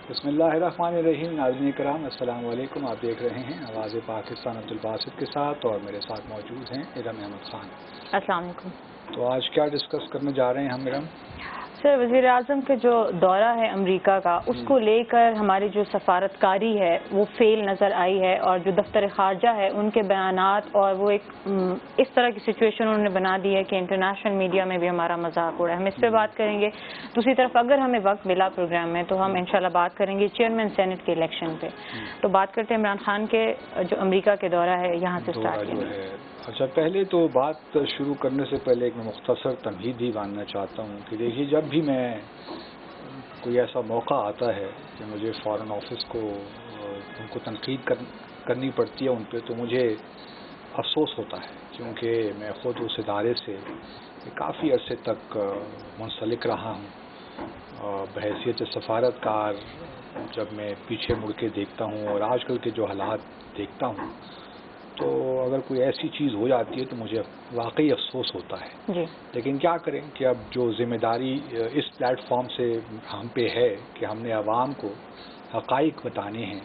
بسم اللہ الرحمن الرحیم. ناظرین کرام السلام علیکم. آپ دیکھ رہے ہیں آواز پاکستان عبدالباسط کے ساتھ اور میرے ساتھ موجود ہیں ارم احمد خان. السلام علیکم. تو آج کیا ڈسکس کرنے جا رہے ہیں ہم ارم؟ سر، وزیر اعظم کا جو دورہ ہے امریکہ کا، اس کو لے کر ہماری جو سفارتکاری ہے وہ فیل نظر آئی ہے، اور جو دفتر خارجہ ہے ان کے بیانات، اور وہ ایک اس طرح کی سچویشن انہوں نے بنا دی ہے کہ انٹرنیشنل میڈیا میں بھی ہمارا مذاق اڑا ہے. ہم اس پہ بات کریں گے. دوسری طرف اگر ہمیں وقت ملا پروگرام میں تو ہم انشاءاللہ بات کریں گے چیئرمین سینٹ کے الیکشن پہ. تو بات کرتے ہیں عمران خان کے جو امریکہ کے دورہ ہے یہاں سے اسٹارٹ کریں. اچھا، پہلے تو بات شروع کرنے سے پہلے ایک مختصر تمہید ہی ماننا چاہتا ہوں کہ دیکھیے، جب بھی میں کوئی ایسا موقع آتا ہے کہ مجھے فارن آفس کو ان کو تنقید کرنی پڑتی ہے ان پہ، تو مجھے افسوس ہوتا ہے، کیونکہ میں خود اس ادارے سے کافی عرصے تک منسلک رہا ہوں. بحیثیت سفارتکار جب میں پیچھے مڑ کے دیکھتا ہوں اور آج کل کے جو حالات دیکھتا ہوں، تو اگر کوئی ایسی چیز ہو جاتی ہے تو مجھے واقعی افسوس ہوتا ہے. جی. لیکن کیا کریں کہ اب جو ذمہ داری اس پلیٹ فارم سے ہم پہ ہے کہ ہم نے عوام کو حقائق بتانے ہیں،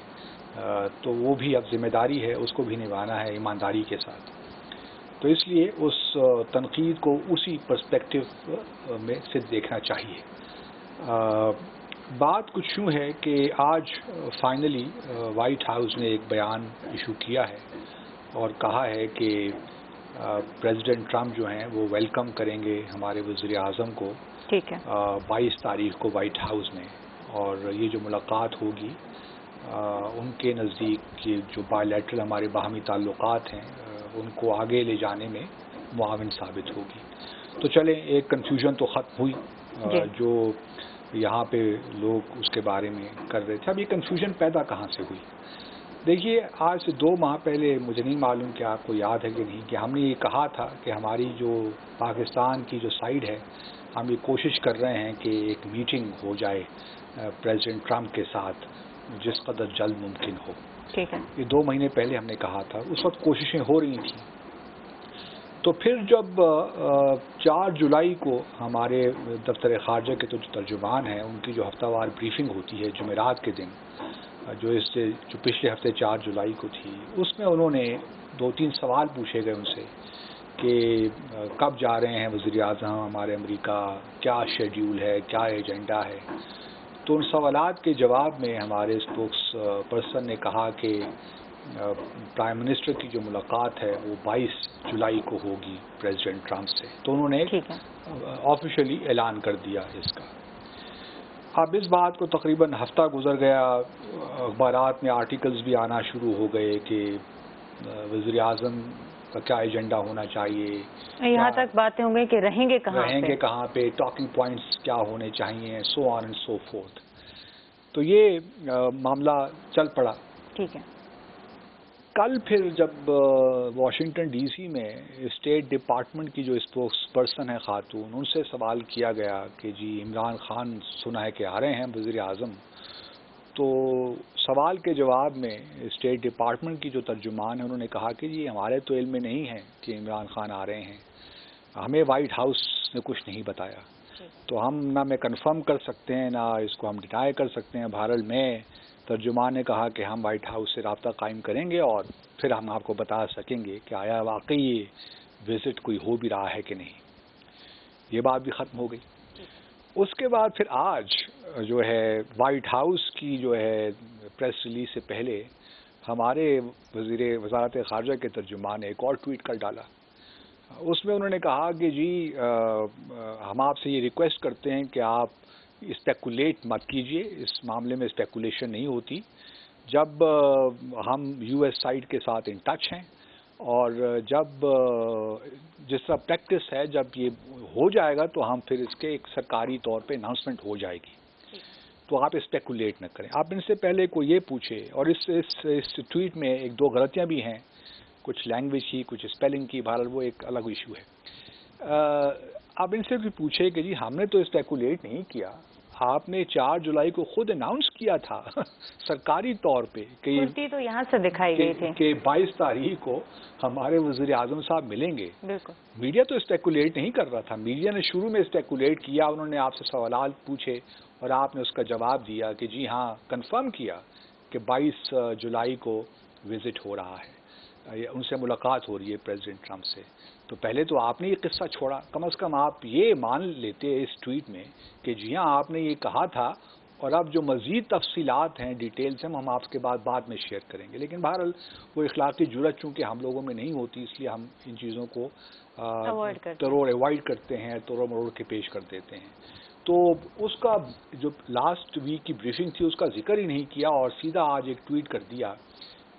تو وہ بھی اب ذمہ داری ہے، اس کو بھی نبھانا ہے ایمانداری کے ساتھ. تو اس لیے اس تنقید کو اسی پرسپیکٹو میں سے دیکھنا چاہیے. بات کچھ یوں ہے کہ آج فائنلی وائٹ ہاؤس نے ایک بیان ایشو کیا ہے اور کہا ہے کہ پریزیڈنٹ ٹرمپ جو ہیں وہ ویلکم کریں گے ہمارے وزیر اعظم کو. ٹھیک ہے. 22 تاریخ کو وائٹ ہاؤس میں، اور یہ جو ملاقات ہوگی ان کے نزدیک یہ جو بائی لیٹرل ہمارے باہمی تعلقات ہیں ان کو آگے لے جانے میں معاون ثابت ہوگی. تو چلیں، ایک کنفیوژن تو ختم ہوئی جو یہاں پہ لوگ اس کے بارے میں کر رہے تھے. اب یہ کنفیوژن پیدا کہاں سے ہوئی؟ دیکھیے، آج سے 2 ماہ پہلے، مجھے نہیں معلوم کہ آپ کو یاد ہے کہ نہیں، کہ ہم نے یہ کہا تھا کہ ہماری جو پاکستان کی جو سائیڈ ہے، ہم یہ کوشش کر رہے ہیں کہ ایک میٹنگ ہو جائے پریزیڈنٹ ٹرمپ کے ساتھ جس قدر جلد ممکن ہو. ٹھیک ہے. یہ 2 مہینے پہلے ہم نے کہا تھا، اس وقت کوششیں ہو رہی تھیں. تو پھر جب 4 جولائی کو ہمارے دفتر خارجہ کے جو ترجمان ہیں ان کی جو ہفتہ وار بریفنگ ہوتی ہے جمعرات کے دن، جو پچھلے ہفتے 4 جولائی کو تھی، اس میں انہوں نے 2-3 سوال پوچھے گئے ان سے کہ کب جا رہے ہیں وزیر اعظم ہمارے امریکہ، کیا شیڈیول ہے، کیا ایجنڈا ہے. تو ان سوالات کے جواب میں ہمارے اسپوکس پرسن نے کہا کہ پرائم منسٹر کی جو ملاقات ہے وہ 22 جولائی کو ہوگی پریزیڈنٹ ٹرمپ سے. تو انہوں نے آفیشلی اعلان کر دیا اس کا. اب اس بات کو تقریباً ہفتہ گزر گیا، اخبارات میں آرٹیکلز بھی آنا شروع ہو گئے کہ وزیر اعظم کا کیا ایجنڈا ہونا چاہیے، یہاں تک باتیں ہوں گی کہ رہیں گے کہاں پہ، ٹاکنگ پوائنٹس کیا ہونے چاہیے، سو آن اینڈ سو فورتھ. تو یہ معاملہ چل پڑا. ٹھیک ہے. کل پھر جب واشنگٹن ڈی سی میں اسٹیٹ ڈپارٹمنٹ کی جو اسپوکس پرسن ہے خاتون، ان سے سوال کیا گیا کہ جی عمران خان سنا ہے کہ آ رہے ہیں وزیر اعظم. تو سوال کے جواب میں اسٹیٹ ڈپارٹمنٹ کی جو ترجمان ہے انہوں نے کہا کہ جی ہمارے تو علم میں نہیں ہے کہ عمران خان آ رہے ہیں، ہمیں وائٹ ہاؤس نے کچھ نہیں بتایا. تو ہم نہ میں کنفرم کر سکتے ہیں نہ اس کو ہم ڈینائی کر سکتے ہیں. بہرحال میں ترجمان نے کہا کہ ہم وائٹ ہاؤس سے رابطہ قائم کریں گے اور پھر ہم آپ کو بتا سکیں گے کہ آیا واقعی یہ وزٹ کوئی ہو بھی رہا ہے کہ نہیں. یہ بات بھی ختم ہو گئی. اس کے بعد پھر آج جو ہے وائٹ ہاؤس کی جو ہے پریس ریلیز سے پہلے ہمارے وزارت خارجہ کے ترجمان نے ایک اور ٹویٹ کر ڈالا. اس میں انہوں نے کہا کہ جی ہم آپ سے یہ ریکویسٹ کرتے ہیں کہ آپ اسپیکولیٹ مت کیجئے، اس معاملے میں اسپیکولیشن نہیں ہوتی. جب ہم یو ایس سائڈ کے ساتھ ان ٹچ ہیں اور جب جس طرح پریکٹس ہے جب یہ ہو جائے گا تو ہم پھر اس کے ایک سرکاری طور پہ اناؤنسمنٹ ہو جائے گی. تو آپ اسپیکولیٹ نہ کریں. آپ ان سے پہلے کو یہ پوچھے، اور اس ٹویٹ میں 1-2 غلطیاں بھی ہیں، کچھ لینگویج کی، کچھ اسپیلنگ کی، بہرحال وہ ایک الگ ایشو ہے. آپ ان سے بھی پوچھے کہ جی ہم نے تو اسپیکولیٹ نہیں کیا، آپ نے 4 جولائی کو خود اناؤنس کیا تھا سرکاری طور پہ کرسی تو یہاں سے دکھائی گئی تھی کہ 22 تاریخ کو ہمارے وزیر اعظم صاحب ملیں گے. بالکل. میڈیا تو اسپیکولیٹ نہیں کر رہا تھا, میڈیا نے شروع میں اسپیکولیٹ کیا, انہوں نے آپ سے سوالات پوچھے اور آپ نے اس کا جواب دیا کہ جی ہاں, کنفرم کیا کہ 22 جولائی کو وزٹ ہو رہا ہے, ان سے ملاقات ہو رہی ہے پریزیڈنٹ ٹرمپ سے. تو پہلے تو آپ نے یہ قصہ چھوڑا, کم از کم آپ یہ مان لیتے اس ٹویٹ میں کہ جی ہاں آپ نے یہ کہا تھا, اور اب جو مزید تفصیلات ہیں, ڈیٹیلز ہیں, ہم آپ کے بعد میں شیئر کریں گے. لیکن بہرحال وہ اخلاقی جرات چونکہ ہم لوگوں میں نہیں ہوتی, اس لیے ہم ان چیزوں کو اوائڈ کرتے ہیں, توڑ مروڑ کے پیش کر دیتے ہیں. تو اس کا جو لاسٹ ویک کی بریفنگ تھی اس کا ذکر ہی نہیں کیا, اور سیدھا آج ایک ٹویٹ کر دیا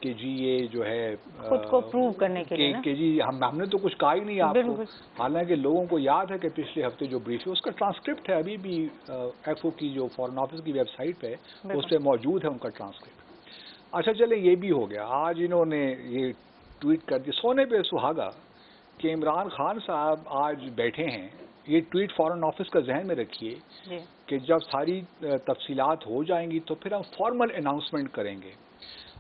کہ جی یہ جو ہے خود کو پروو کرنے کے لیے کہ جی ہم نے تو کچھ کہا ہی نہیں آپ کو. حالانکہ لوگوں کو یاد ہے کہ پچھلے ہفتے جو بریف ہے اس کا ٹرانسکرپٹ ہے, ابھی بھی ایف او کی جو فارن آفس کی ویب سائٹ پہ اس پہ موجود ہے ان کا ٹرانسکرپٹ. اچھا چلیں یہ بھی ہو گیا. آج انہوں نے یہ ٹویٹ کر دیا سونے پہ سہاگا کہ عمران خان صاحب آج بیٹھے ہیں. یہ ٹویٹ فارن آفس کا ذہن میں رکھیے کہ جب ساری تفصیلات ہو جائیں گی تو پھر ہم فارمل اناؤنسمنٹ کریں گے.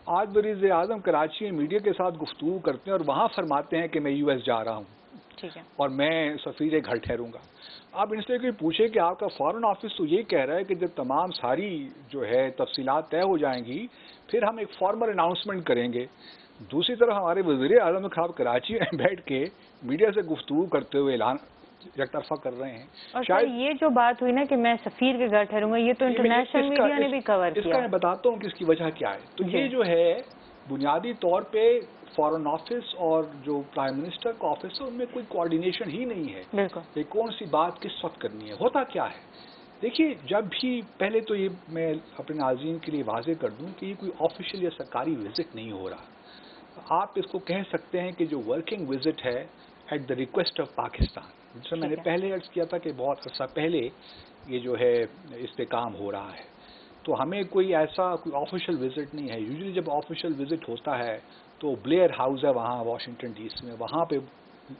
آج وزیر اعظم کراچی میں میڈیا کے ساتھ گفتگو کرتے ہیں اور وہاں فرماتے ہیں کہ میں یو ایس جا رہا ہوں اور میں سفیر گھر ٹھہروں گا. آپ ان سے کوئی پوچھے کہ آپ کا فارن آفس تو یہ کہہ رہا ہے کہ جب تمام ساری جو ہے تفصیلات طے ہو جائیں گی پھر ہم ایک فارمل اناؤنسمنٹ کریں گے. دوسری طرف ہمارے وزیر اعظم صاحب کراچی میں بیٹھ کے میڈیا سے گفتگو کرتے ہوئے اعلان یک طرفہ کر رہے ہیں. اور شاید یہ جو بات ہوئی نا کہ میں سفیر کے گھر ٹھہروں گا, یہ تو انٹرنیشنل میڈیا نے بھی کور کیا. اس کا میں بتاتا ہوں کہ اس کی وجہ کیا ہے. تو یہ جو ہے بنیادی طور پہ فارن آفس اور جو پرائم منسٹر کا آفس ہے ان میں کوئی کوارڈینیشن ہی نہیں ہے. بالکل. کہ کون سی بات کس وقت کرنی ہے. ہوتا کیا ہے دیکھیے, جب بھی پہلے تو یہ میں اپنے ناظرین کے لیے واضح کر دوں کہ یہ کوئی آفیشیل یا سرکاری وزٹ نہیں ہو رہا. آپ اس کو کہہ سکتے ہیں کہ جو ورکنگ وزٹ ہے at the request of Pakistan, جس میں نے پہلے عرض کیا تھا کہ بہت عرصہ پہلے یہ جو ہے اس پہ کام ہو رہا ہے. تو ہمیں کوئی ایسا کوئی آفیشیل وزٹ نہیں ہے. یوزلی جب آفیشیل وزٹ ہوتا ہے تو بلیئر ہاؤس ہے وہاں واشنگٹن ڈی سی میں, وہاں پہ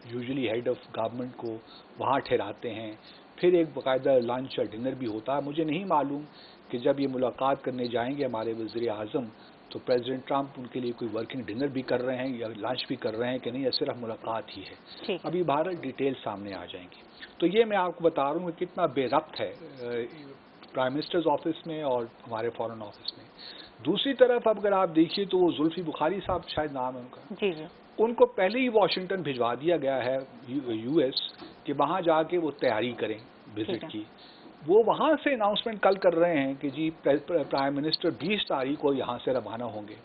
یوزلی ہیڈ آف گورنمنٹ کو وہاں ٹھہراتے ہیں. پھر ایک باقاعدہ لنچ اور ڈنر بھی ہوتا ہے. مجھے نہیں معلوم کہ جب یہ ملاقات کرنے جائیں گے ہمارے وزیر اعظم تو پریزیڈنٹ ٹرمپ ان کے لیے کوئی ورکنگ ڈنر بھی کر رہے ہیں یا لنچ بھی کر رہے ہیں کہ نہیں, یا صرف ملاقات ہی ہے. ابھی باہر ڈیٹیل سامنے آ جائیں گی. تو یہ میں آپ کو بتا رہا ہوں کہ کتنا بے ربط ہے پرائم منسٹرز آفس میں اور ہمارے فارن آفس میں. دوسری طرف اب اگر آپ دیکھیے تو وہ زلفی بخاری صاحب شاید نام ہے ان کا, جی ان کو پہلے ہی واشنگٹن بھجوا دیا گیا ہے یو ایس کہ وہاں جا کے وہ تیاری کریں وزٹ کی. وہ وہاں سے اناؤنسمنٹ کل کر رہے ہیں کہ جی پرائم منسٹر 20 تاریخ کو یہاں سے روانہ ہوں گے.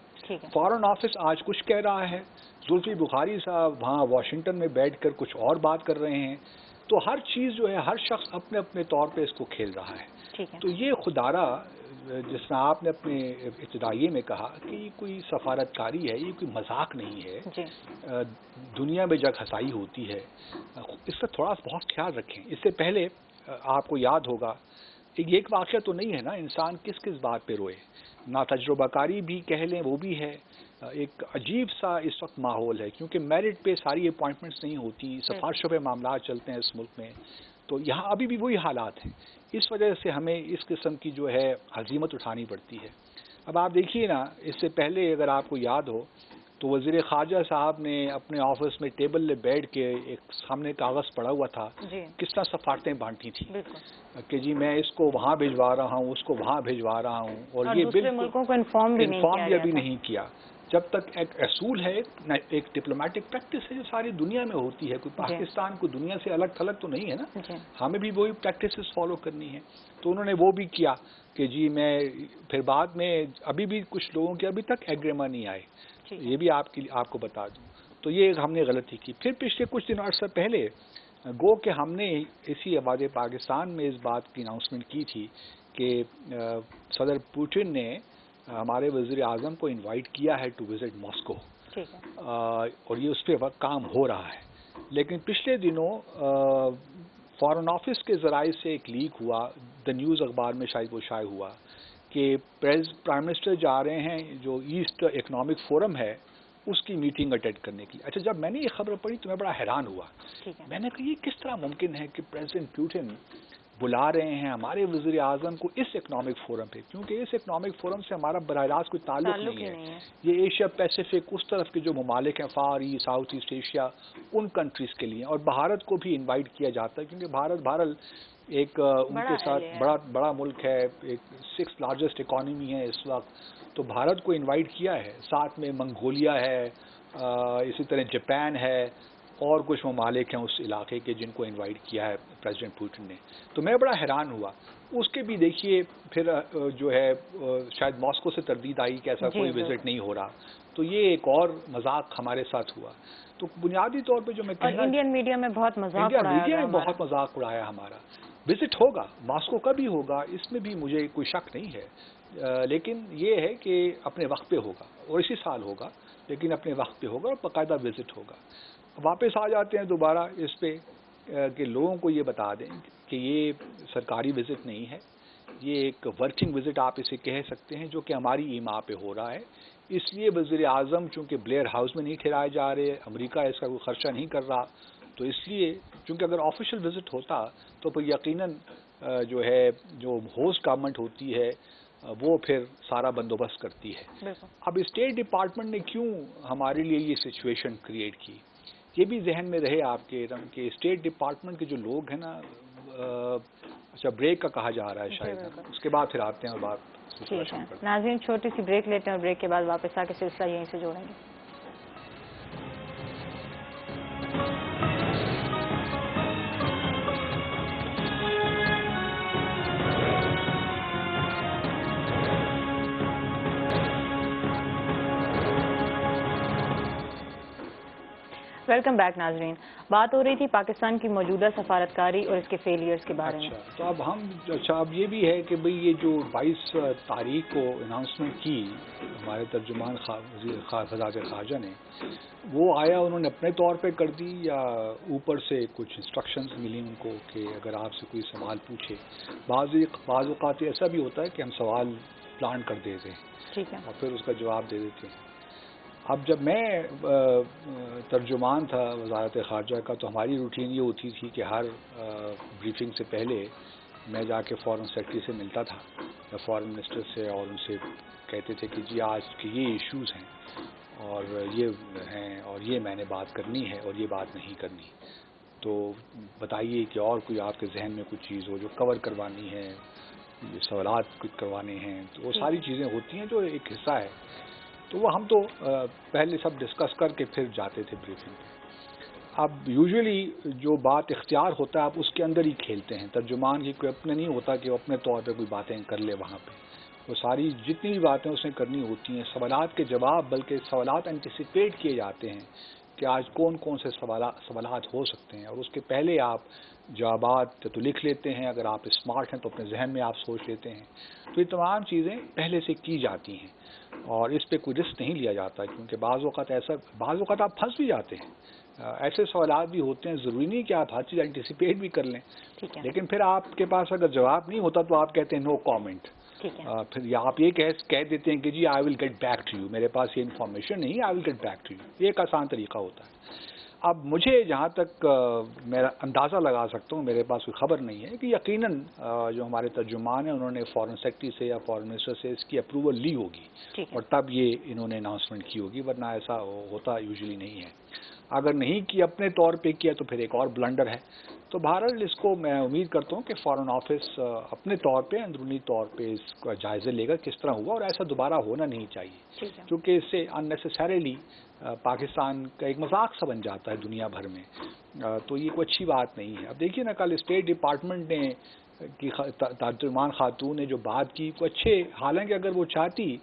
فارن آفس آج کچھ کہہ رہا ہے, زلفی بخاری صاحب وہاں واشنگٹن میں بیٹھ کر کچھ اور بات کر رہے ہیں. تو ہر چیز جو ہے ہر شخص اپنے اپنے طور پہ اس کو کھیل رہا ہے. تو یہ خدارہ جس طرح آپ نے اپنے ابتدائیے میں کہا کہ یہ کوئی سفارتکاری ہے, یہ کوئی مذاق نہیں ہے. دنیا میں جگ ہنسائی ہوتی ہے, اس کا تھوڑا بہت خیال رکھیں. اس سے پہلے آپ کو یاد ہوگا یہ ایک واقعہ تو نہیں ہے نا, انسان کس کس بات پہ روئے. نا تجربہ کاری بھی کہہ لیں وہ بھی ہے. ایک عجیب سا اس وقت ماحول ہے کیونکہ میرٹ پہ ساری اپوائنٹمنٹس نہیں ہوتی, سفارشوں پہ معاملات چلتے ہیں اس ملک میں. تو یہاں ابھی بھی وہی حالات ہیں. اس وجہ سے ہمیں اس قسم کی جو ہے عزیمت اٹھانی پڑتی ہے. اب آپ دیکھیے نا, اس سے پہلے اگر آپ کو یاد ہو تو وزیر خارجہ صاحب نے اپنے آفس میں ٹیبل میں بیٹھ کے ایک سامنے کاغذ پڑا ہوا تھا, کس طرح سفارتیں بانٹی تھیں کہ جی میں اس کو وہاں بھجوا رہا ہوں, اس کو وہاں بھجوا رہا ہوں, اور یہ دوسرے ملکوں کو انفارم بھی نہیں کیا. جب تک ایک اصول ہے, ایک ڈپلومیٹک پریکٹس ہے جو ساری دنیا میں ہوتی ہے. کوئی پاکستان کو دنیا سے الگ تھلگ تو نہیں ہے نا, ہمیں بھی وہی پریکٹسز فالو کرنی ہے. تو انہوں نے وہ بھی کیا کہ جی میں پھر بعد میں ابھی بھی کچھ لوگوں کے ابھی تک ایگریمنٹ نہیں آئے, یہ بھی آپ کو بتا دوں. تو یہ ہم نے غلطی کی. پھر پچھلے کچھ دن عرصہ پہلے گو کہ ہم نے اسی آباد پاکستان میں اس بات کی اناؤنسمنٹ کی تھی کہ صدر پوٹن نے ہمارے وزیر اعظم کو انوائٹ کیا ہے ٹو وزٹ ماسکو, اور یہ اس پہ کام ہو رہا ہے. لیکن پچھلے دنوں فارن آفس کے ذرائع سے ایک لیک ہوا, دا نیوز اخبار میں شاید وہ شائع ہوا کہ پرائم منسٹر جا رہے ہیں جو ایسٹ اکنامک فورم ہے اس کی میٹنگ اٹینڈ کرنے کی. اچھا, جب میں نے یہ خبر پڑھی تو میں بڑا حیران ہوا. میں نے کہا یہ کس طرح ممکن ہے کہ پریزیڈنٹ پوٹن بلا رہے ہیں ہمارے وزیر اعظم کو اس اکنامک فورم پہ، کیونکہ اس اکنامک فورم سے ہمارا براہ راست کوئی تعلق نہیں ہے. یہ ایشیا پیسیفک اس طرف کے جو ممالک ہیں، far east, south east Asia, ان کنٹریز کے لیے، اور بھارت کو بھی انوائٹ کیا جاتا ہے کیونکہ بھارت ایک ان کے ساتھ بڑا ملک ہے، ایک 6th لارجسٹ اکانومی ہے اس وقت، تو بھارت کو انوائٹ کیا ہے. ساتھ میں منگولیا ہے، اسی طرح جاپان ہے، اور کچھ ممالک ہیں اس علاقے کے جن کو انوائٹ کیا ہے پریزیڈنٹ پوٹن نے. تو میں بڑا حیران ہوا. اس کے بھی دیکھیے پھر جو ہے شاید ماسکو سے تردید آئی کہ ایسا کوئی وزٹ نہیں ہو رہا، تو یہ ایک اور مذاق ہمارے ساتھ ہوا. تو بنیادی طور پہ جو میں کہنا، انڈین میڈیا میں بہت مذاق اڑایا ہمارا. وزٹ ہوگا، ماسکو کا بھی ہوگا، اس میں بھی مجھے کوئی شک نہیں ہے، لیکن یہ ہے کہ اپنے وقت پہ ہوگا، اور اسی سال ہوگا، لیکن اپنے وقت پہ ہوگا اور باقاعدہ وزٹ ہوگا. واپس آ جاتے ہیں دوبارہ اس پہ کہ لوگوں کو یہ بتا دیں کہ یہ سرکاری وزٹ نہیں ہے، یہ ایک ورکنگ وزٹ آپ اسے کہہ سکتے ہیں، جو کہ ہماری ایما پہ ہو رہا ہے. اس لیے وزیر اعظم چونکہ بلیئر ہاؤس میں نہیں ٹھہرائے جا رہے، امریکہ اس کا کوئی خرچہ نہیں کر رہا، تو اس لیے چونکہ اگر آفیشیل وزٹ ہوتا تو پھر یقیناً جو ہوسٹ گورنمنٹ ہوتی ہے وہ پھر سارا بندوبست کرتی ہے. اب اسٹیٹ ڈپارٹمنٹ نے کیوں ہمارے لیے یہ سچویشن کریٹ کی، یہ بھی ذہن میں رہے آپ کے کہ اسٹیٹ ڈپارٹمنٹ کے جو لوگ ہیں نا، اچھا بریک کا کہا جا رہا ہے شاید، اس کے بعد پھر آتے ہیں اور بات. ناظرین چھوٹی سی بریک لیتے ہیں اور بریک کے بعد واپس آ کے سلسلہ یہیں سے جوڑیں گے. ویلکم بیک ناظرین. بات ہو رہی تھی پاکستان کی موجودہ سفارتکاری اور اس کے فیلیئرز کے بارے میں. تو اب یہ بھی ہے کہ بھئی یہ جو 22 تاریخ کو اناؤنسمنٹ کی ہمارے ترجمان وزارت خارجہ نے، وہ آیا انہوں نے اپنے طور پہ کر دی یا اوپر سے کچھ انسٹرکشنز ملی ان کو کہ اگر آپ سے کوئی سوال پوچھے؟ بعض اوقات ایسا بھی ہوتا ہے کہ ہم سوال پلان کر دیتے ہیں اور پھر اس کا جواب دے دیتے ہیں. اب جب میں ترجمان تھا وزارت خارجہ کا تو ہماری روٹین یہ ہوتی تھی کہ ہر بریفنگ سے پہلے میں جا کے فارن سیکرٹری سے ملتا تھا یا فارن منسٹر سے، اور ان سے کہتے تھے کہ جی آج کے یہ ایشوز ہیں اور یہ ہیں اور یہ میں نے بات کرنی ہے اور یہ بات نہیں کرنی، تو بتائیے کہ اور کوئی آپ کے ذہن میں کچھ چیز ہو جو کور کروانی ہے، سوالات کچھ کروانے ہیں. تو وہ ساری چیزیں ہوتی ہیں جو ایک حصہ ہے. تو وہ ہم تو پہلے سب ڈسکس کر کے پھر جاتے تھے بریفنگ پہ. اب یوزولی جو بات اختیار ہوتا ہے آپ اس کے اندر ہی کھیلتے ہیں. ترجمان کی کوئی اپنے نہیں ہوتا کہ وہ اپنے طور پہ کوئی باتیں کر لے وہاں پہ. وہ ساری جتنی بھی باتیں اس نے کرنی ہوتی ہیں، سوالات کے جواب، بلکہ سوالات انٹیسپیٹ کیے جاتے ہیں کہ آج کون سے سوالات ہو سکتے ہیں، اور اس کے پہلے آپ جوابات تو لکھ لیتے ہیں. اگر آپ اسمارٹ ہیں تو اپنے ذہن میں آپ سوچ لیتے ہیں. تو یہ تمام چیزیں پہلے سے کی جاتی ہیں اور اس پہ کوئی رسک نہیں لیا جاتا، کیونکہ بعض اوقات آپ پھنس بھی جاتے ہیں. ایسے سوالات بھی ہوتے ہیں، ضروری نہیں کہ آپ ہر چیز انٹیسپیٹ بھی کر لیں، لیکن پھر آپ کے پاس اگر جواب نہیں ہوتا تو آپ کہتے ہیں نو کامنٹ. پھر یا آپ یہ کہہ دیتے ہیں کہ جی I will get back to you, میرے پاس یہ انفارمیشن نہیں، I will get back to you. یہ ایک آسان طریقہ ہوتا ہے. اب مجھے جہاں تک میرا اندازہ لگا سکتا ہوں، میرے پاس کوئی خبر نہیں ہے کہ یقیناً جو ہمارے ترجمان ہیں انہوں نے فارن سیکرٹری سے یا فارن منسٹر سے اس کی اپروول لی ہوگی اور تب یہ انہوں نے اناؤنسمنٹ کی ہوگی، ورنہ ایسا ہوتا یوزلی نہیں ہے. اگر نہیں کی اپنے طور پہ کیا تو پھر ایک اور بلنڈر ہے. تو بہرحال اس کو میں امید کرتا ہوں کہ فارن آفس اپنے طور پہ اندرونی طور پہ اس کا جائزے لے گا کس طرح ہوا، اور ایسا دوبارہ ہونا نہیں چاہیے، کیونکہ اس سے اننیسیسریلی پاکستان کا ایک مذاق سا بن جاتا ہے دنیا بھر میں. تو یہ کوئی اچھی بات نہیں ہے. اب دیکھیے نا، کل اسٹیٹ ڈپارٹمنٹ نے کی ترجمان خاتون نے جو بات کی وہ اچھے، حالانکہ اگر وہ چاہتی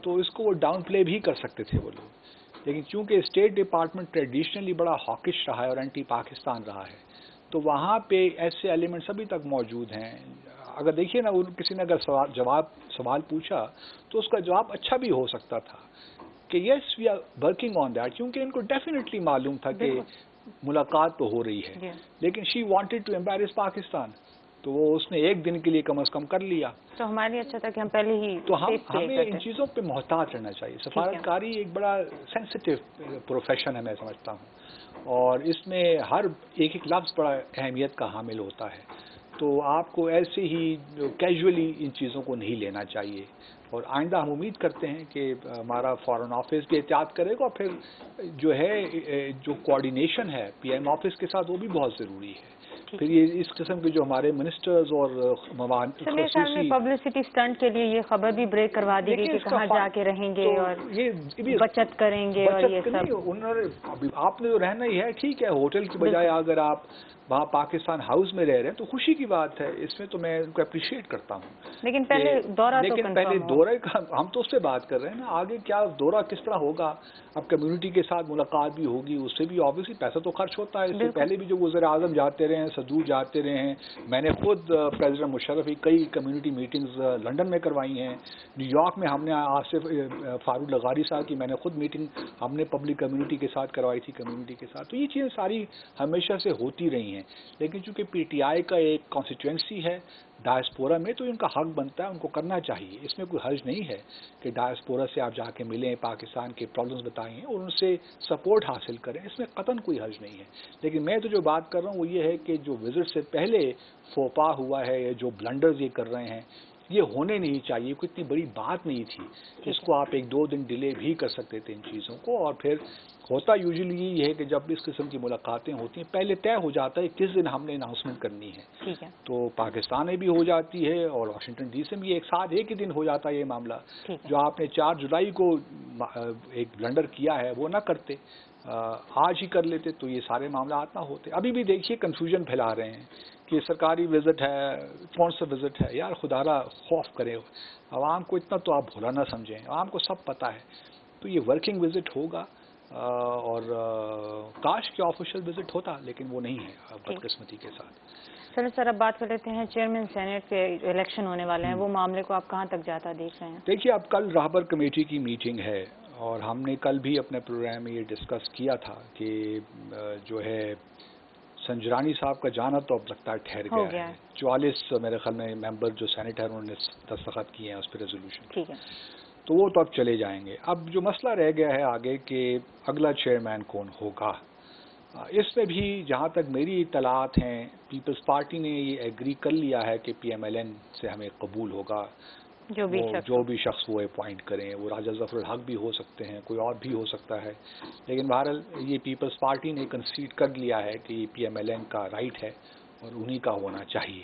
تو اس کو وہ ڈاؤن پلے بھی کر سکتے تھے وہ لوگ، لیکن چونکہ اسٹیٹ ڈپارٹمنٹ ٹریڈیشنلی بڑا ہاکش رہا ہے اور اینٹی پاکستان رہا ہے، تو وہاں پہ ایسے ایلیمنٹس ابھی تک موجود ہیں. اگر دیکھیے نا، کسی نے اگر سوال پوچھا تو اس کا جواب اچھا بھی ہو سکتا تھا کہ yes we are working on that, کیونکہ ان کو ڈیفینیٹلی معلوم تھا کہ ملاقات تو ہو رہی ہے، لیکن she wanted to embarrass Pakistan, تو وہ اس نے ایک دن کے لیے کم از کم کر لیا. تو ہمارے لیے اچھا تھا کہ ہم پہلے ہی تو ہمیں ان چیزوں پہ محتاط رہنا چاہیے. سفارتکاری ایک بڑا سینسٹیو پروفیشن ہے میں سمجھتا ہوں، اور اس میں ہر ایک لفظ بڑا اہمیت کا حامل ہوتا ہے. تو آپ کو ایسے ہی کیجولی ان چیزوں کو نہیں لینا چاہیے، اور آئندہ ہم امید کرتے ہیں کہ ہمارا فارن آفس بھی احتیاط کرے گا، اور پھر جو ہے جو کوآرڈینیشن ہے پی ایم آفس کے ساتھ وہ بھی بہت ضروری ہے. پھر یہ اس قسم کے جو ہمارے منسٹرز اور خصوصی پبلسٹی اسٹنٹ کے لیے یہ خبر بھی بریک کروا دی گئی کہ کہاں جا کے رہیں گے اور یہ بچت کریں گے، اور یہ سب آپ نے جو رہنا ہی ہے ٹھیک ہے، ہوٹل کی بجائے اگر آپ وہاں پاکستان ہاؤس میں رہ رہے ہیں تو خوشی کی بات ہے، اس میں تو میں ان کو اپریشیٹ کرتا ہوں. لیکن پہلے دورے کا ہم تو اس سے بات کر رہے ہیں نا، آگے کیا دورہ کس طرح ہوگا. اب کمیونٹی کے ساتھ ملاقات بھی ہوگی، اس سے بھی آبویسلی پیسہ تو خرچ ہوتا ہے. اس سے پہلے بھی جو وزیر اعظم جاتے رہے ہیں، صدور جاتے رہے ہیں، میں نے خود پریزیڈنٹ مشرف کی کئی کمیونٹی میٹنگز لنڈن میں کروائی ہیں. نیو یارک میں ہم نے آصف فاروق لغاری صاحب کی میں نے خود میٹنگ ہم نے پبلک کمیونٹی کے ساتھ کروائی تھی، کمیونٹی کے ساتھ. تو یہ چیزیں ساری ہمیشہ سے ہوتی رہی ہیں، لیکن چونکہ پی ٹی آئی کا ایک کانسٹیٹوئنسی ہے ڈائسپورا میں، تو ان کا حق بنتا ہے، ان کو کرنا چاہیے. اس میں کوئی حرج نہیں ہے کہ ڈائسپورا سے آپ جا کے ملیں، پاکستان کے پرابلمز بتائیں اور ان سے سپورٹ حاصل کریں، اس میں قطعاً کوئی حرج نہیں ہے. لیکن میں تو جو بات کر رہا ہوں وہ یہ ہے کہ جو وزٹ سے پہلے فوپا ہوا ہے، جو بلنڈرز یہ کر رہے ہیں، یہ ہونے نہیں چاہیے. کوئی اتنی بڑی بات نہیں تھی، اس کو آپ 1-2 دن ڈیلے بھی کر سکتے تھے ان چیزوں کو. اور پھر ہوتا یوزلی یہ ہے کہ جب اس قسم کی ملاقاتیں ہوتی ہیں پہلے طے ہو جاتا ہے کس دن ہم نے اناؤنسمنٹ کرنی ہے. تو پاکستان میں بھی ہو جاتی ہے اور واشنگٹن ڈی سی میں ایک ساتھ ایک ہی دن ہو جاتا ہے یہ معاملہ. جو آپ نے 4 جولائی کو ایک بلنڈر کیا ہے وہ نہ کرتے، آج ہی کر لیتے تو یہ سارے معاملات نہ ہوتے. ابھی بھی دیکھیے کنفیوژن پھیلا رہے ہیں کہ سرکاری وزٹ ہے، کون سا وزٹ ہے. یار خدا را خوف کرے، عوام کو اتنا تو آپ بھولا نہ سمجھیں، عوام کو سب پتہ ہے. تو یہ ورکنگ وزٹ ہوگا، اور کاش کے آفیشیل وزٹ ہوتا، لیکن وہ نہیں ہے بدقسمتی کے ساتھ. چلو سر، اب بات کر لیتے ہیں چیئرمین سینیٹ کے الیکشن ہونے والے ہیں، وہ معاملے کو آپ کہاں تک جاتا دیکھ رہے ہیں؟ دیکھیے اب کل راہبر کمیٹی کی میٹنگ ہے، اور ہم نے کل بھی اپنے پروگرام میں یہ ڈسکس کیا تھا کہ جو ہے سنجرانی صاحب کا جانا تو اب لگتا ہے ٹھہر گیا ہے. 44 میرے خیال میں ممبر جو سینیٹر انہوں نے دستخط کیے ہیں اس پہ ریزولوشن، ٹھیک ہے، تو وہ تو اب چلے جائیں گے. اب جو مسئلہ رہ گیا ہے آگے کہ اگلا چیئرمین کون ہوگا. اس میں بھی جہاں تک میری اطلاعات ہیں پیپلز پارٹی نے یہ ایگری کر لیا ہے کہ پی ایم ایل این سے ہمیں قبول ہوگا، جو بھی شخص وہ اپوائنٹ کریں. وہ راجہ ظفر الحق بھی ہو سکتے ہیں، کوئی اور بھی ہو سکتا ہے، لیکن بہرحال یہ پیپلز پارٹی نے کنسیڈ کر لیا ہے کہ یہ پی ایم ایل این کا رائٹ ہے اور انہی کا ہونا چاہیے.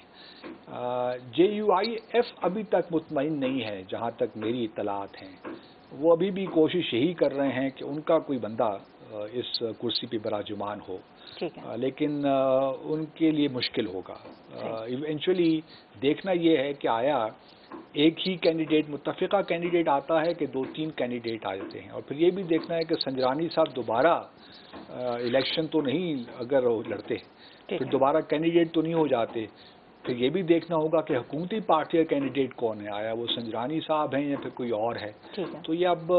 جے یو آئی ایف ابھی تک مطمئن نہیں ہے جہاں تک میری اطلاعات ہیں. وہ ابھی بھی کوشش یہی کر رہے ہیں کہ ان کا کوئی بندہ اس کرسی پہ براجمان ہو، لیکن ان کے لیے مشکل ہوگا. ایونچولی دیکھنا یہ ہے کہ آیا ایک ہی کینڈیڈیٹ متفقہ کینڈیڈیٹ آتا ہے کہ 2-3 کینڈیڈیٹ آ جاتے ہیں. اور پھر یہ بھی دیکھنا ہے کہ سنجرانی صاحب دوبارہ الیکشن تو نہیں اگر لڑتے، پھر دوبارہ کینڈیڈیٹ تو نہیں ہو جاتے. پھر یہ بھی دیکھنا ہوگا کہ حکومتی پارٹی کا کینڈیڈیٹ کون ہے، آیا وہ سنجرانی صاحب ہیں یا پھر کوئی اور ہے. تو یہ اب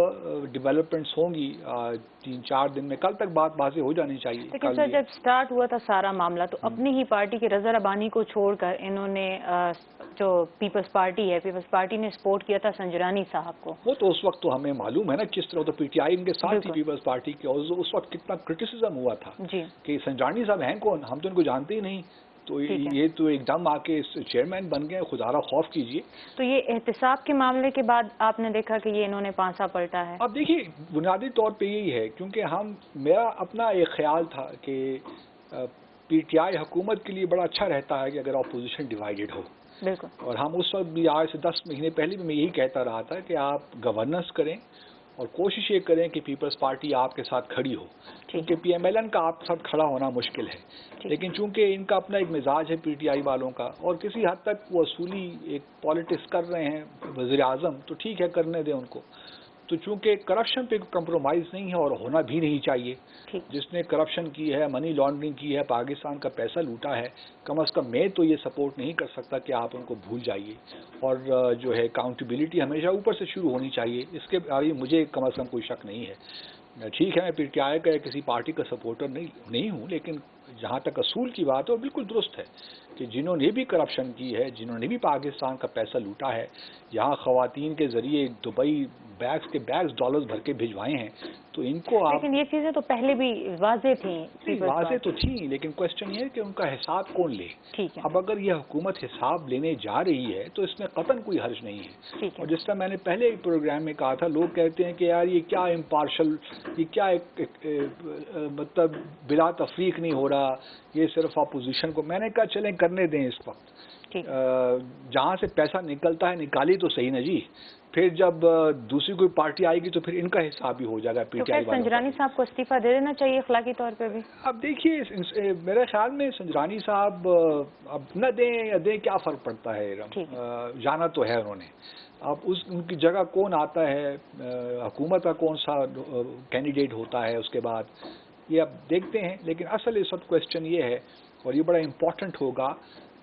ڈیولپمنٹس ہوں گی 3-4 دن میں، کل تک بات واضح ہو جانی چاہیے. لیکن سر جب سٹارٹ ہوا تھا سارا معاملہ تو اپنی ہی پارٹی کے رضا ربانی کو چھوڑ کر انہوں نے جو پیپلز پارٹی ہے، پیپلز پارٹی نے سپورٹ کیا تھا سنجرانی صاحب کو. وہ تو اس وقت تو ہمیں معلوم ہے نا کس طرح تو پی ٹی آئی ان کے ساتھ تھی پیپلز پارٹی کے، اور اس وقت کتنا کرٹیسزم ہوا تھا کہ سنجرانی صاحب ہیں کون، ہم تو ان کو جانتے ہی نہیں. تو یہ تو ایک دم آ کے چیئرمین بن گئے، خدا را خوف کیجئے. تو یہ احتساب کے معاملے کے بعد آپ نے دیکھا کہ یہ انہوں نے پانسا پلٹا ہے. اب دیکھیے بنیادی طور پہ یہی ہے، کیونکہ میرا اپنا ایک خیال تھا کہ پی ٹی آئی حکومت کے لیے بڑا اچھا رہتا ہے کہ اگر اپوزیشن ڈیوائیڈڈ ہو. بالکل. اور ہم اس وقت بھی آج سے 10 مہینے پہلے بھی میں یہی کہتا رہا تھا کہ آپ گورننس کریں اور کوشش یہ کریں کہ پیپلز پارٹی آپ کے ساتھ کھڑی ہو، کیونکہ پی ایم ایل این کا آپ کے ساتھ کھڑا ہونا مشکل ہے. لیکن چونکہ ان کا اپنا ایک مزاج ہے پی ٹی آئی والوں کا، اور کسی حد تک وہ اصولی ایک پالیٹکس کر رہے ہیں وزیر اعظم، تو ٹھیک ہے کرنے دیں ان کو. تو چونکہ کرپشن پہ کمپرومائز نہیں ہے اور ہونا بھی نہیں چاہیے. جس نے کرپشن کی ہے، منی لانڈرنگ کی ہے، پاکستان کا پیسہ لوٹا ہے، کم از کم میں تو یہ سپورٹ نہیں کر سکتا کہ آپ ان کو بھول جائیے. اور جو ہے اکاؤنٹیبلٹی ہمیشہ اوپر سے شروع ہونی چاہیے. اس کے بارے مجھے کم از کم کوئی شک نہیں ہے. ٹھیک ہے میں پی ٹی آئی کا کسی پارٹی کا سپورٹر نہیں ہوں، لیکن جہاں تک اصول کی بات ہے وہ بالکل درست ہے کہ جنہوں نے بھی کرپشن کی ہے، جنہوں نے بھی پاکستان کا پیسہ لوٹا ہے، یہاں خواتین کے ذریعے دبئی بیگز کے بیگز ڈالرز بھر کے بھجوائے ہیں، تو ان کو آپ, لیکن یہ چیزیں تو پہلے بھی واضح تھیں. واضح تو تھیں, لیکن کوشچن یہ ہے کہ ان کا حساب کون لے. اب اگر یہ حکومت حساب لینے جا رہی ہے تو اس میں قطعاً کوئی حرج نہیں ہے. اور جس طرح میں نے پہلے ایک پروگرام میں کہا تھا, لوگ کہتے ہیں کہ یار یہ کیا امپارشل, یہ کیا مطلب بلا تفریق نہیں ہو رہا, یہ صرف اپوزیشن کو. میں نے کہا چلیں کرنے دیں اس وقت, جہاں سے پیسہ نکلتا ہے نکالی تو صحیح نا جی. پھر جب دوسری کوئی پارٹی آئے گی تو پھر ان کا حساب بھی ہو جائے گا. پی ٹی آئی والوں سنجرانی صاحب کو استعفیٰ دے دینا چاہیے اخلاقی طور پہ بھی. اب دیکھیے میرے خیال میں سنجرانی صاحب اب نہ دیں یا دیں کیا فرق پڑتا ہے, جانا تو ہے انہوں نے. اب ان کی جگہ کون آتا ہے, حکومت کا کون سا کینڈیڈیٹ ہوتا ہے اس کے بعد, یہ اب دیکھتے ہیں. لیکن اصل اس وقت کوشچن یہ ہے, اور یہ بڑا امپورٹنٹ ہوگا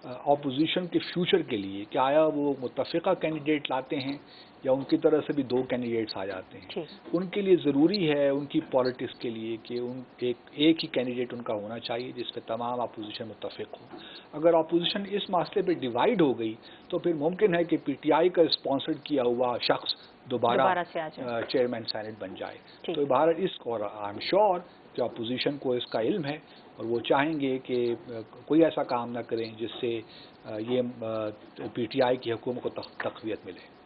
اپوزیشن کے فیوچر کے لیے, کہ آیا وہ متفقہ کینڈیڈیٹ لاتے ہیں یا ان کی طرف سے بھی 2 کینڈیڈیٹس آ جاتے ہیں. ان کے لیے ضروری ہے, ان کی پالیٹکس کے لیے, کہ ایک ہی کینڈیڈیٹ ان کا ہونا چاہیے جس پہ تمام اپوزیشن متفق ہو. اگر اپوزیشن اس مسئلے پہ ڈیوائیڈ ہو گئی تو پھر ممکن ہے کہ پی ٹی آئی کا اسپانسرڈ کیا ہوا شخص دوبارہ چیئرمین سینٹ بن جائے. تو بہرحال اور آئی ایم شیور کہ اپوزیشن کو اس کا علم ہے, اور وہ چاہیں گے کہ کوئی ایسا کام نہ کریں جس سے یہ پی ٹی آئی کی حکومت کو تقویت ملے.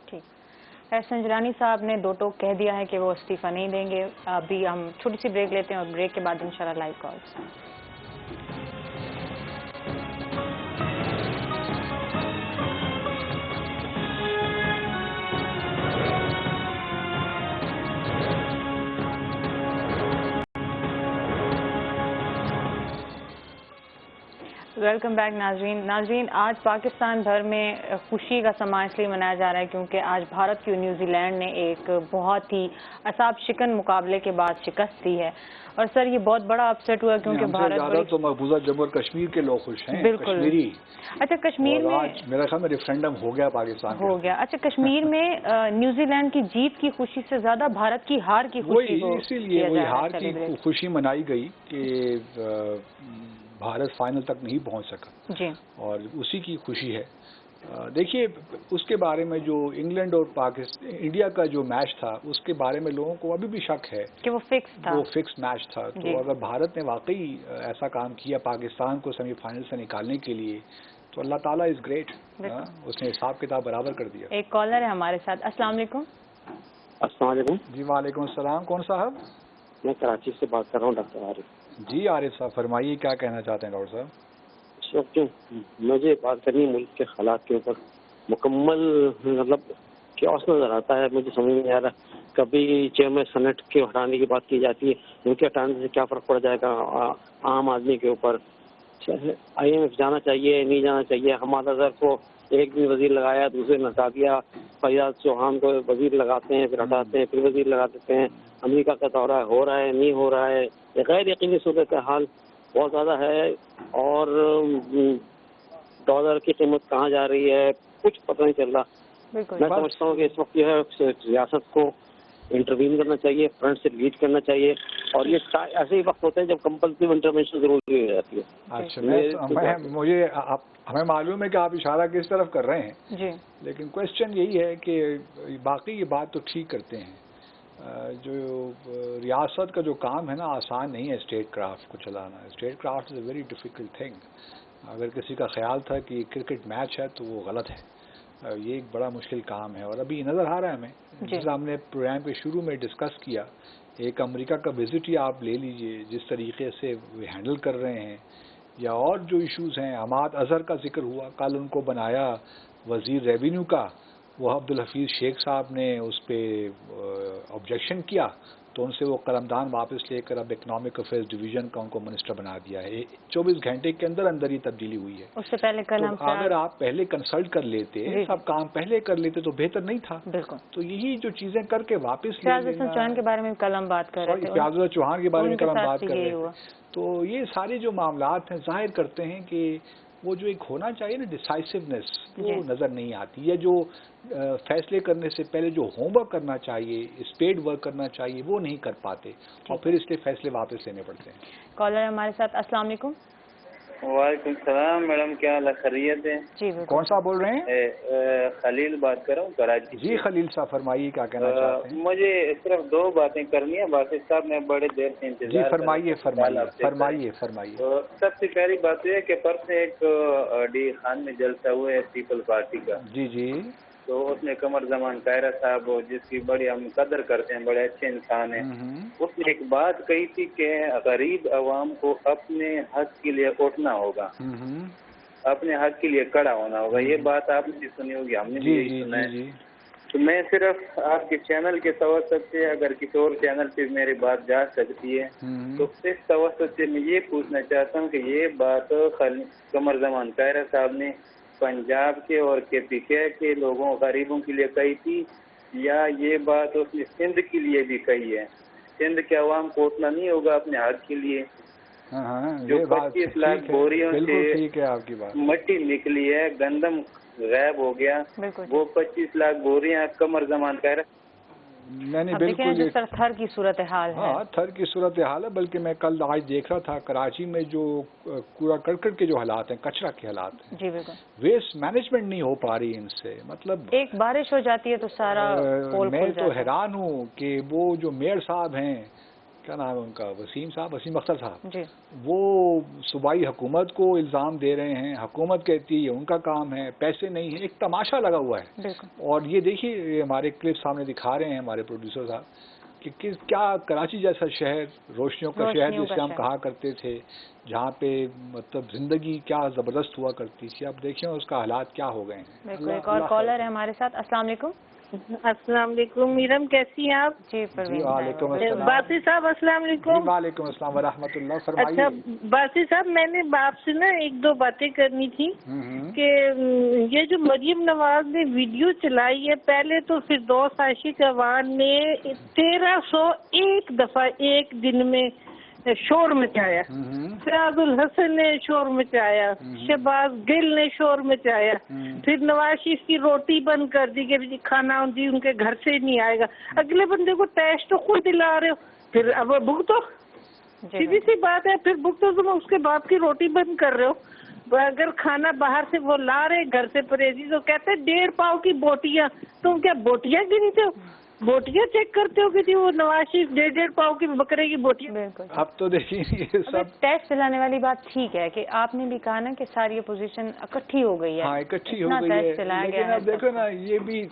سنجرانی صاحب نے 2 ٹوک کہہ دیا ہے کہ وہ استعفیٰ نہیں دیں گے. ابھی ہم چھوٹی سی بریک لیتے ہیں اور بریک کے بعد انشاءاللہ لائیو کالز. ویلکم بیک ناظرین. آج پاکستان بھر میں خوشی کا سماں اس لیے منایا جا رہا ہے کیونکہ آج بھارت کی اور نیوزی لینڈ نے ایک بہت ہی اعصاب شکن مقابلے کے بعد شکست دی ہے. اور سر یہ بہت بڑا اپسیٹ ہوا کیونکہ بھارت تو مقبوضہ جموں اور کشمیر کے لوگ خوش ہیں. بالکل. کشمیری. اچھا کشمیر میں میرا خیال میں ریفرینڈم ہو گیا پاکستان ہو گیا. اچھا کشمیر میں نیوزی لینڈ کی جیت کی خوشی سے زیادہ بھارت کی ہار کی خوشی کو اسی لیے وہی ہار کی خوشی منائی گئی کہ بھارت فائنل تک نہیں پہنچ سکا, اور اسی کی خوشی ہے. دیکھیے اس کے بارے میں جو انگلینڈ اور انڈیا کا جو میچ تھا اس کے بارے میں لوگوں کو ابھی بھی شک ہے کہ وہ فکس میچ تھا. تو اگر بھارت نے واقعی ایسا کام کیا پاکستان کو سیمی فائنل سے نکالنے کے لیے تو اللہ تعالیٰ از گریٹ, اس نے حساب کتاب برابر کر دیا. ایک کالر ہے ہمارے ساتھ. السلام علیکم. السلام علیکم. جی وعلیکم السلام. کون صاحب؟ میں کراچی سے بات کر رہا ہوں ڈاکٹر عارف. جی عارف صاحب فرمائیے, کیا کہنا چاہتے ہیں ڈاکٹر صاحب؟ اس وقت مجھے بات کرنی ملک کے حالات کے اوپر. مکمل مطلب کیوس نظر آتا ہے, مجھے سمجھ نہیں آ رہا. کبھی چیئرمین سینٹ کے ہٹانے کی بات کی جاتی ہے, ان کے ہٹانے سے کیا فرق پڑ جائے گا عام آدمی کے اوپر. آئی ایم ایف جانا چاہیے نہیں جانا چاہیے. حماد اظہر کو ایک بھی وزیر لگایا, دوسرے نے ہٹا دیا. فیاض چوہان کو وزیر لگاتے ہیں پھر ہٹاتے ہیں, پھر وزیر لگا دیتے ہیں. امریکہ کا دورہ ہو رہا ہے نہیں ہو رہا ہے. غیر یقینی صورت حال بہت زیادہ ہے, اور ڈالر کی قیمت کہاں جا رہی ہے کچھ پتہ نہیں چل رہا. میں سمجھتا ہوں کہ اس وقت جو ہے ریاست کو انٹروین کرنا چاہیے, فرنٹ سے لیڈ کرنا چاہیے, اور یہ ایسے ہی وقت ہوتے ہیں جب کمپلسری انٹرونشن ضروری ہو جاتی ہے. اچھا مجھے ہمیں معلوم ہے کہ آپ اشارہ کس طرف کر رہے ہیں, لیکن کوشچن یہی ہے کہ باقی یہ بات تو ٹھیک کرتے ہیں. جو ریاست کا جو کام ہے نا آسان نہیں ہے اسٹیٹ کرافٹ کو چلانا. State craft is a very difficult thing. اگر کسی کا خیال تھا کہ کرکٹ میچ ہے تو وہ غلط ہے. یہ ایک بڑا مشکل کام ہے, اور ابھی نظر آ رہا ہے ہمیں, جس ہم نے پروگرام کے شروع میں ڈسکس کیا. ایک امریکہ کا وزٹ ہی آپ لے لیجئے, جس طریقے سے وہ ہینڈل کر رہے ہیں, یا اور جو ایشوز ہیں. حماد اظہر کا ذکر ہوا, کل ان کو بنایا وزیر ریونیو کا. وہ عبدالحفیظ شیخ صاحب نے اس پہ آبجیکشن کیا تو ان سے وہ قلمدان واپس لے کر اب اکنامک افیئرز ڈویژن کا ان کو منسٹر بنا دیا ہے. 24 گھنٹے کے اندر اندر ہی تبدیلی ہوئی ہے. اس سے پہلے اگر آپ پہلے کنسلٹ کر لیتے, سب کام پہلے کر لیتے تو بہتر نہیں تھا. تو یہی جو چیزیں کر کے واپس فیاض حسن چوہان کے بارے میں کل ہم بات کر رہے تھے, فیاض حسن چوہان کے بارے میں کل ہم بات کر رہے تھے. تو یہ سارے جو معاملات ہیں ظاہر کرتے ہیں کہ وہ جو ایک ہونا چاہیے نا ڈیسائسونیس, وہ نظر نہیں آتی. یا جو فیصلے کرنے سے پہلے جو ہوم ورک کرنا چاہیے, اسپیڈ ورک کرنا چاہیے, وہ نہیں کر پاتے, اور پھر اس کے فیصلے واپس لینے پڑتے ہیں. کالر ہمارے ساتھ. السلام علیکم. وعلیکم السلام میڈم، کیا حال ہے؟ خیریت ہے؟ جی کون صاحب بول رہے ہیں؟ خلیل بات کر رہا ہوں کراچی جی خلیل صاحب فرمائیے کیا کہنا چاہتے ہیں؟ مجھے صرف 2 باتیں کرنی ہیں باسط صاحب، میں بڑے دیر سے انتظار جی فرمائیے فرمائیے. تو سب سے پہلی بات یہ ہے کہ پرسوں ایک ڈی خان میں جلسہ ہوا ہے پیپل پارٹی کا. جی تو اس میں قمر زمان قاہرہ صاحب جس کی بڑی ہم قدر کرتے ہیں، بڑے اچھے انسان ہیں، اس نے ایک بات کہی تھی کہ غریب عوام کو اپنے حق کے لیے اٹھنا ہوگا، اپنے حق کے لیے کھڑا ہونا ہوگا. یہ بات آپ نے بھی سنی ہوگی، ہم نے بھی یہی سنا ہے. تو میں صرف آپ کے چینل کے توسط سے، اگر کسی اور چینل پہ میری بات جا سکتی ہے تو اس توسط سے میں یہ پوچھنا چاہتا ہوں کہ یہ بات قمر زمان قاہرہ صاحب نے پنجاب کے اور KPK کے لوگوں غریبوں کے لیے کہی تھی، یا یہ بات اس نے سندھ کے لیے بھی کہی ہے؟ سندھ کے عوام کو اتنا نہیں ہوگا اپنے حق کے لیے؟ جو 25 لاکھ بوریوں سے مٹی نکلی ہے، گندم غائب ہو گیا، وہ 25 لاکھ بوریاں قمر زمان قاہرہ. نہیں بالکل جو سر تھر کی صورتحال ہے. ہاں تھر کی صورتحال ہے، بلکہ میں کل آج دیکھ رہا تھا کراچی میں جو کوڑا کرکٹ کے جو حالات ہیں، کچرا کے حالات ہیں، جی بالکل ویسٹ مینجمنٹ نہیں ہو پا رہی ان سے. مطلب ایک بارش ہو جاتی ہے تو سارا میں تو حیران ہوں کہ وہ جو میئر صاحب ہیں، کیا نام ہے ان کا، وسیم اختر صاحب، جی وہ صوبائی حکومت کو الزام دے رہے ہیں. حکومت کہتی ہے ان کا کام ہے، پیسے نہیں ہیں. ایک تماشا لگا ہوا ہے. اور یہ دیکھیے ہمارے کلپ سامنے دکھا رہے ہیں ہمارے پروڈیوسر صاحب کہ کیا کراچی جیسا شہر، روشنیوں کا شہر جسے ہم کہا کرتے تھے، جہاں پہ مطلب زندگی کیا زبردست ہوا کرتی تھی، اب دیکھیں اس کا حالات کیا ہو گئے ہیں. ایک اور کالر ہے ہمارے ساتھ. السلام علیکم. السلام علیکم میڈم، کیسی ہیں آپ؟ جی وعلیکم السلام. باسی صاحب السلام علیکم. وعلیکم السلام ورحمۃ اللہ. فرمائیے. اچھا باسی صاحب، میں نے آپ سے نا 1-2 باتیں کرنی تھی کہ یہ جو مریم نواز نے ویڈیو چلائی ہے، پہلے تو فردوس عاشق عوان نے 1301 دفعہ ایک دن میں شور مچایا، فیاض الحسن نے شور مچایا، شہباز گل نے شور مچایا، پھر نواز شریف کی روٹی بند کر دی کہ جی کھانا جی ان کے گھر سے نہیں آئے گا. اگلے بندے کو ٹیسٹ تو خود دلا رہے ہو، پھر اب بھگتو. سیدھی سی بات ہے، پھر بھگتو تم اس کے باپ کی روٹی بند کر رہے ہو. اگر کھانا باہر سے وہ لا رہے گھر سے پرہیزی، تو کہتے 1.5 پاؤ کی بوٹیاں. تم کیا بوٹیاں گنتے ہو؟ بوٹیاں چیک کرتے ہو کہ جی وہ نواز شریف 1.5 پاؤ کی بکرے کی بوٹیاں. بالکل. اب تو دیکھیے سب ٹیسٹ دلانے والی بات ٹھیک ہے کہ آپ نے بھی کہا نا کہ ساری اپوزیشن اکٹھی ہو گئی ہے. ہاں اکٹھی ہو گئی ہے، لیکن اب دیکھو نا یہ بھی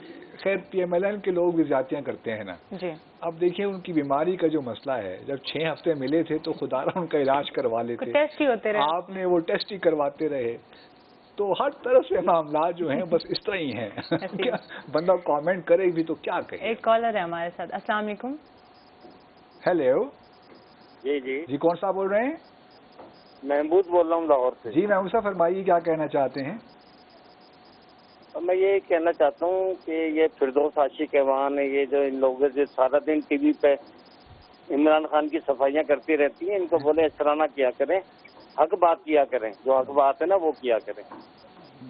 خیر PMLN کے لوگ بھی زیادتیاں کرتے ہیں نا. جی اب دیکھیں ان کی بیماری کا جو مسئلہ ہے، جب 6 ہفتے ملے تھے تو خدا را ان کا علاج کروا لیتے، ٹیسٹ ہی ہوتے رہے، آپ نے وہ ٹیسٹ ہی کرواتے رہے. تو ہر طرف سے معاملات جو ہیں بس اس طرح ہی ہیں. بندہ کامنٹ کرے بھی تو کیا کہے. ایک کالر ہے ہمارے ساتھ. السلام علیکم. ہیلو. جی کون صاحب بول رہے ہیں؟ محمود بول رہا ہوں لاہور سے. جی محمود صاحب فرمائیے کیا کہنا چاہتے ہیں. میں یہ کہنا چاہتا ہوں کہ یہ فردوس عاشق عوان ہے، یہ جو ان لوگوں سے سارا دن ٹی وی پہ عمران خان کی صفائیاں کرتی رہتی ہیں، ان کو بولے اس طرح نہ کیا کریں، حق بات کیا کریں، جو حق بات ہے نا وہ کیا کریں.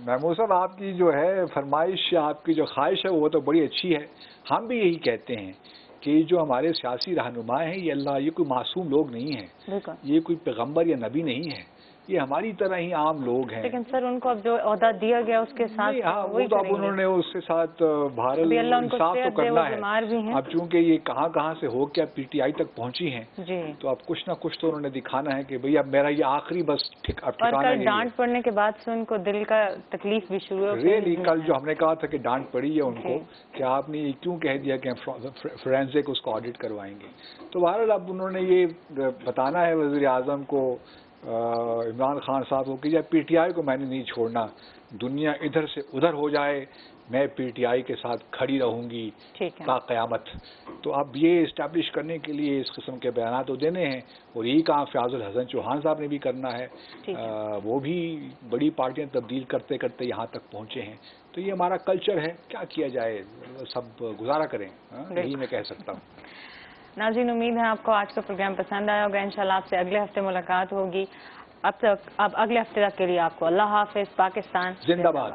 محمود صاحب آپ کی جو ہے فرمائش، آپ کی جو خواہش ہے وہ تو بڑی اچھی ہے. ہم بھی یہی کہتے ہیں کہ جو ہمارے سیاسی رہنما ہیں یہ کوئی معصوم لوگ نہیں ہیں، یہ کوئی پیغمبر یا نبی نہیں ہے، یہ ہماری طرح ہی عام لوگ ہیں. لیکن سر ان کو اب جو عہدہ دیا گیا اس کے ساتھ وہ تو اب انہوں نے اس کے ساتھ بہرحال انصاف تو کرنا ہے. اب چونکہ یہ کہاں سے ہو کے PTI تک پہنچی ہیں تو اب کچھ نہ کچھ تو انہوں نے دکھانا ہے کہ بھئی اب میرا یہ آخری بس ٹھکانا ہے. ڈانٹ پڑنے کے بعد سے ان کو دل کا تکلیف بھی شروع ہو. ریلی کل جو ہم نے کہا تھا کہ ڈانٹ پڑی ہے ان کو کہ آپ نے یہ کیوں کہہ دیا کہ فورینزک اس کو آڈٹ کروائیں گے. تو بہرحال اب انہوں نے یہ بتانا ہے وزیر اعظم کو، عمران خان صاحب کو، کہ جب PTI کو میں نے نہیں چھوڑنا، دنیا ادھر سے ادھر ہو جائے میں PTI کے ساتھ کھڑی رہوں گی تا قیامت. تو اب یہ اسٹیبلش کرنے کے لیے اس قسم کے بیانات تو دینے ہیں، اور یہی کام فیاض الحسن چوہان صاحب نے بھی کرنا ہے. وہ بھی بڑی پارٹیاں تبدیل کرتے کرتے یہاں تک پہنچے ہیں. تو یہ ہمارا کلچر ہے، کیا کیا جائے، سب گزارا کریں، یہی میں کہہ سکتا ہوں. ناظرین امید ہے آپ کو آج کا پروگرام پسند آیا ہوگا. انشاءاللہ آپ سے اگلے ہفتے ملاقات ہوگی. اب اگلے ہفتے تک کے لیے آپ کو اللہ حافظ. پاکستان زندہ باد.